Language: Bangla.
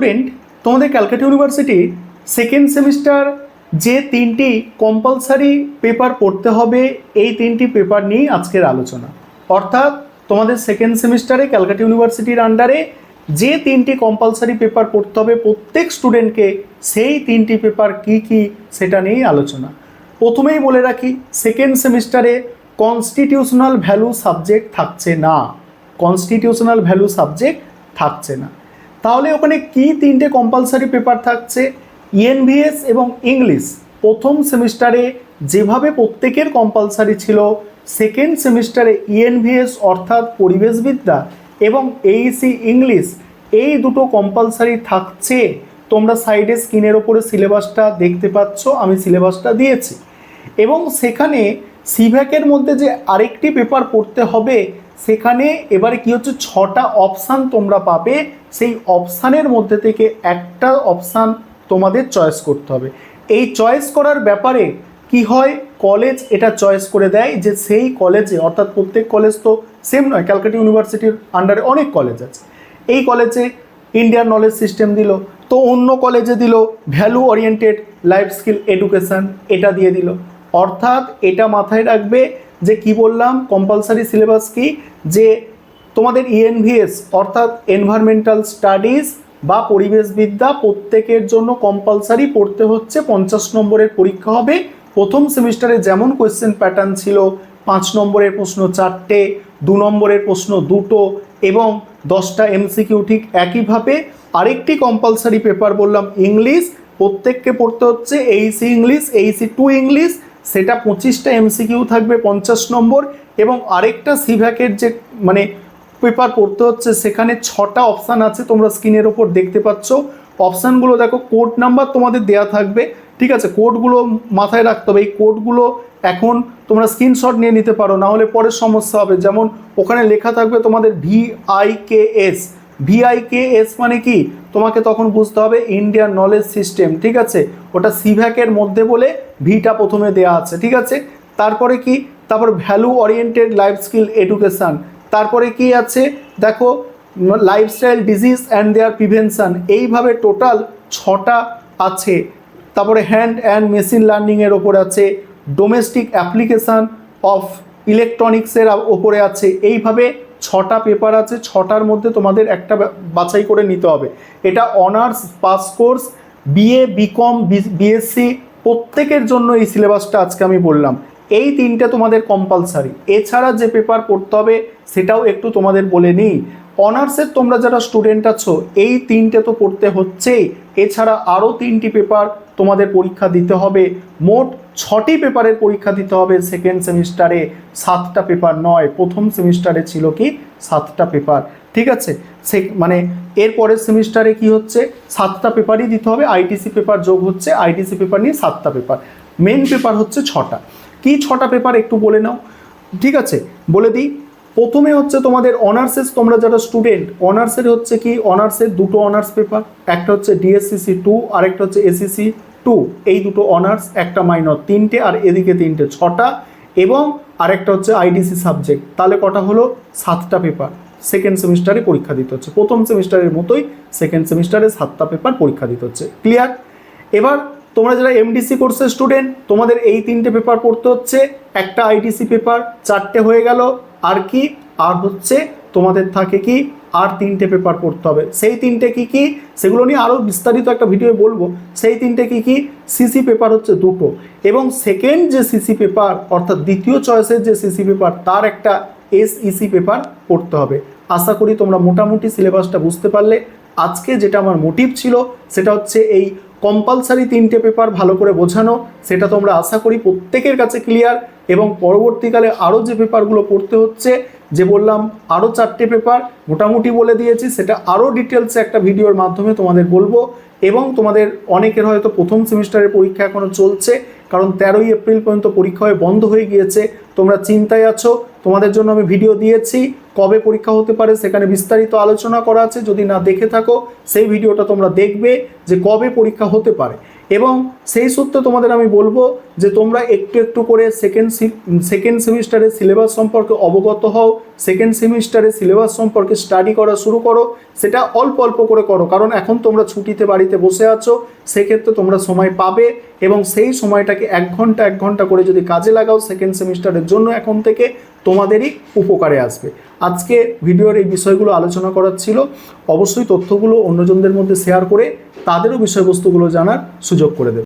স্টুডেন্ট, তোমাদের ক্যালকাটা ইউনিভার্সিটি সেকেন্ড সেমিস্টার যে তিনটি কম্পালসারি পেপার পড়তে হবে এই তিনটি পেপার নিয়ে আজকের আলোচনা। অর্থাৎ তোমাদের সেকেন্ড সেমিস্টারে ক্যালকাটা ইউনিভার্সিটির আন্ডারে যে তিনটি কম্পালসারি পেপার পড়তে হবে প্রত্যেক স্টুডেন্টকে, সেই তিনটি পেপার কি কি সেটা নিয়েই আলোচনা। প্রথমেই বলে রাখি, সেকেন্ড সেমিস্টারে কনস্টিটিউশনাল ভ্যালু সাবজেক্ট থাকছে না। কনস্টিটিউশনাল ভ্যালু সাবজেক্ট থাকছে না। তাহলে ওখানে কি তিনটে কম্পালসারি পেপার থাকছে? ইএনভিএস এবং ইংলিশ প্রথম সেমিস্টারে যেভাবে প্রত্যেকের কম্পালসারি ছিল, সেকেন্ড সেমিস্টারে ইএনভিএস অর্থাৎ পরিবেশবিদ্যা এবং এইসি ইংলিশ এই দুটো কম্পালসারি থাকছে। তোমরা সাইডে স্ক্রিনের ওপরে সিলেবাসটা দেখতে পাচ্ছ, আমি সিলেবাসটা দিয়েছি। এবং সেখানে সিভ্যাকের মধ্যে যে আরেকটি পেপার পড়তে হবে, সেখানে এবারে কি হচ্ছে, 6টা অপশান তোমরা পাবে। সেই অপশানের মধ্যে থেকে একটা অপশান তোমাদের চয়েস করতে হবে। এই চয়েস করার ব্যাপারে কি হয়, কলেজ এটা চয়েস করে দেয় যে সেই কলেজে, অর্থাৎ প্রত্যেক কলেজ তো সেম নয়, ক্যালকাটা ইউনিভার্সিটির আন্ডারে অনেক কলেজ আছে। এই কলেজে ইন্ডিয়ান নলেজ সিস্টেম দিল, তো অন্য কলেজে দিল value oriented life skill education, এটা দিয়ে দিল। অর্থাৎ এটা মাথায় রাখবে যে কি বললাম, কম্পালসারি সিলেবাস কি, যে তোমাদের ইএনভিএস অর্থাৎ এনভায়রনমেন্টাল স্টাডিজ বা পরিবেশবিদ্যা প্রত্যেকের জন্য কম্পালসারি পড়তে হচ্ছে। 50 নম্বরের পরীক্ষা হবে। প্রথম সেমিস্টারে যেমন কোয়েশ্চেন প্যাটার্ন ছিল, 5 নম্বরের প্রশ্ন 4টে, 2 নম্বরের প্রশ্ন 2টো এবং 10টা এমসিকিউ, ঠিক একইভাবে আরেকটি কম্পালসারি পেপার বললাম ইংলিশ, প্রত্যেককে পড়তে হচ্ছে এইসি ইংলিশ, এইসি 2 ইংলিশ, সেটা 25টা এমসিকিউ থাকবে 50 নম্বর। এবং আরেকটা সিভ্যাকের যে পেপার পড়তে হচ্ছে, সেখানে 6টা অপশান আছে, তোমরা স্ক্রিনের ওপর দেখতে পাচ্ছ। অপশানগুলো দেখো, কোড নাম্বার তোমাদের দেয়া থাকবে, ঠিক আছে? কোডগুলো মাথায় রাখতে হবে। এই কোডগুলো এখন তোমরা স্ক্রিনশট নিয়ে নিতে পারো, না হলে পরে সমস্যা হবে। যেমন ওখানে লেখা থাকবে তোমাদের VIKS। VIKS মানে কি, তোমাকে তখন বুঝতে হবে ইন্ডিয়ান নলেজ সিস্টেম, ঠিক আছে? ওটা সিভ্যাকের মধ্যে বলে ভিটা প্রথমে দেয়া আছে, ঠিক আছে? তারপরে কি, তারপর value oriented life skill education, তারপরে কি আছে দেখো, lifestyle disease and their prevention, এইভাবে টোটাল 6টা আছে। তারপরে হ্যান্ড অ্যান্ড মেশিন লার্নিংয়ের ওপর আছে, ডোমেস্টিক অ্যাপ্লিকেশান অফ ইলেকট্রনিক্সের ওপরে আছে। এইভাবে 6টা পেপার আছে। 6টার মধ্যে তোমাদের একটা বাছাই করে নিতে হবে। এটা honours pass course, BA, BCom, BSc প্রত্যেকের জন্য এই সিলেবাসটা আজকে আমি বললাম। এই তিনটে তোমাদের কম্পালসারি। এছাড়া যে পেপার পড়তে হবে সেটাও একটু তোমাদের বলে নিই। অনার্সের তোমরা যারা স্টুডেন্ট আছো, এই তিনটে তো পড়তে হচ্ছেই, এছাড়া আরও 3টি পেপার তোমাদের পরীক্ষা দিতে হবে। মোট 6টি পেপারের পরীক্ষা দিতে হবে সেকেন্ড সেমিস্টারে, 7টা পেপার নয়। প্রথম সেমিস্টারে ছিল কি 7টা পেপার, ঠিক আছে? এরপরের সেমিস্টারে কি হচ্ছে, 7টা পেপারই দিতে হবে, আইটিসি পেপার যোগ হচ্ছে, আইটিসি পেপার নিয়ে 7টা পেপার। মেন পেপার হচ্ছে 6টা। কি 6টা পেপার একটু বলে নাও, ঠিক আছে? বলে দিই। প্রথমে হচ্ছে তোমাদের অনার্সের, তোমরা যারা স্টুডেন্ট, অনার্সের হচ্ছে কি, অনার্সের 2টো অনার্স পেপার, একটা হচ্ছে DSCC 2 আর একটা হচ্ছে ACC 2। এই দুটো অনার্স, একটা মাইনর, 3টে, আর এদিকে 3টে, 6টা। এবং আরেকটা হচ্ছে আইডিসি সাবজেক্ট। তাহলে কটা হলো, 7টা পেপার সেকেন্ড সেমিস্টারে পরীক্ষা দিতে হচ্ছে। প্রথম সেমিস্টারের মতোই সেকেন্ড সেমিস্টারে 7টা পেপার পরীক্ষা দিতে হচ্ছে। ক্লিয়ার? এবার তোমরা যারা এমডিসি কোর্সের স্টুডেন্ট, তোমাদের এই 3টে পেপার পড়তে হচ্ছে, একটা আইটিসি পেপার, 4টে হয়ে গেল। আর কি, আর হচ্ছে তোমাদের থাকে কি, আর 3টে পেপার পড়তে হবে। সেই 3টে কি কি, সেগুলো নিয়ে আরও বিস্তারিত একটা ভিডিও বলবো। সেই 3টে কি কি, সিসি পেপার হচ্ছে 2টো, এবং সেকেন্ড যে সিসি পেপার অর্থাৎ দ্বিতীয় চয়েসের যে সিসি পেপার, তার একটা SEC পেপার পড়তে হবে। আশা করি তোমরা মোটামুটি সিলেবাসটা বুঝতে পারলে। আজকে যেটা আমার মোটিভ ছিল সেটা হচ্ছে এই কম্পালসারি 3টে পেপার ভালো করে বোঝানো। সেটা তোমরা আশা করি প্রত্যেকের কাছে ক্লিয়ার। এবং পরবর্তীকালে আরও যে পেপারগুলো পড়তে হচ্ছে, যে বললাম আরও 4টে পেপার মোটামুটি বলে দিয়েছি, সেটা আরও ডিটেলসে একটা ভিডিওর মাধ্যমে তোমাদের বলবো। এবং তোমাদের অনেকের হয়তো প্রথম সেমিস্টারের পরীক্ষা এখনও চলছে, কারণ 13ই এপ্রিল পর্যন্ত পরীক্ষা হয়ে বন্ধ হয়ে গিয়েছে। তোমরা চিন্তায় আছো, তোমাদের জন্য আমি ভিডিও দিয়েছি কবে পরীক্ষা হতে পারে, সেখানে বিস্তারিত আলোচনা করা আছে। যদি না দেখে থাকো, সেই ভিডিওটা তোমরা দেখবে যে কবে পরীক্ষা হতে পারে। এবং সেই সূত্রে তোমাদের আমি বলবো যে তোমরা একটু একটু করে সেকেন্ড সেমিস্টারের সিলেবাস সম্পর্কে অবগত হও, সেকেন্ড সেমিস্টারের সিলেবাস সম্পর্কে স্টাডি করা শুরু করো। সেটা অল্প অল্প করে করো, কারণ এখন তোমরা ছুটিতে বাড়িতে বসে আছো, সেক্ষেত্রে তোমরা সময় পাবে এবং সেই সময়টাকে 1 ঘন্টা করে যদি কাজে লাগাও সেকেন্ড সেমিস্টারের জন্য, এখন থেকে তোমাদেরই উপকারে আসবে। আজকে ভিডিওর এই বিষয়গুলো আলোচনা করার ছিল। অবশ্যই তথ্যগুলো অন্যজনদের মধ্যে শেয়ার করে তাদেরও বিষয়বস্তুগুলো জানার সুযোগ করে দেবে।